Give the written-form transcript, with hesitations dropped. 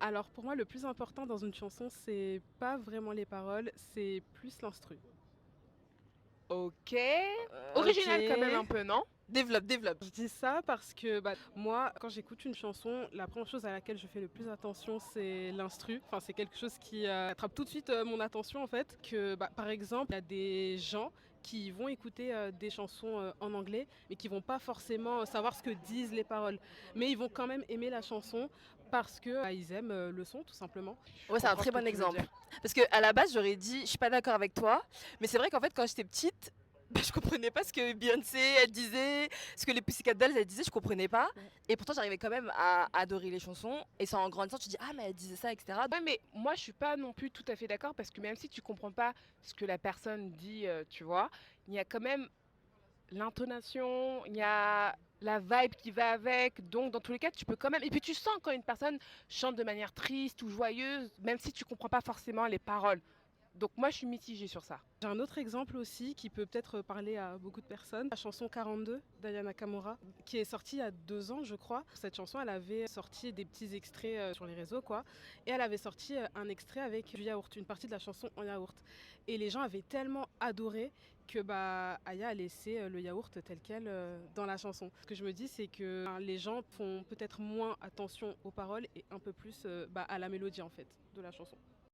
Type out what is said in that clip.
Alors pour moi, le plus important dans une chanson, c'est pas vraiment les paroles, c'est plus l'instru. OK. Original quand même un OK. peu, non? Développe, développe. Je dis ça parce que moi, quand j'écoute une chanson, la première chose à laquelle je fais le plus attention, c'est l'instru. Enfin, c'est quelque chose qui attrape tout de suite mon attention en fait. Par exemple, il y a des gens qui vont écouter des chansons en anglais, mais qui vont pas forcément savoir ce que disent les paroles. Mais ils vont quand même aimer la chanson parce que ils aiment le son, tout simplement. Ouais, Je c'est un comprends très ce que bon tu veux exemple. dire. Parce que à la base, j'aurais dit, je suis pas d'accord avec toi, mais c'est vrai qu'en fait, quand j'étais petite, je comprenais pas ce que Beyoncé elle disait, ce que les Pussycat Dolls elles disaient, je comprenais pas. Ouais. Et pourtant, j'arrivais quand même à adorer les chansons. Et c'est en grandissant, tu te dis ah mais elle disait ça, etc. Ouais, mais moi, je suis pas non plus tout à fait d'accord parce que même si tu comprends pas ce que la personne dit, tu vois, il y a quand même l'intonation, il y a la vibe qui va avec. Donc, dans tous les cas, tu peux quand même. Et puis, tu sens quand une personne chante de manière triste ou joyeuse, même si tu comprends pas forcément les paroles. Donc, moi, je suis mitigée sur ça. J'ai un autre exemple aussi qui peut peut-être parler à beaucoup de personnes. La chanson 42 d'Aya Nakamura, qui est sortie il y a 2 ans, je crois. Cette chanson, elle avait sorti des petits extraits sur les réseaux, quoi. Et elle avait sorti un extrait avec du yaourt, une partie de la chanson en yaourt. Et les gens avaient tellement adoré que Aya a laissé le yaourt tel quel dans la chanson. Ce que je me dis, c'est que les gens font peut-être moins attention aux paroles et un peu plus à la mélodie, en fait, de la chanson.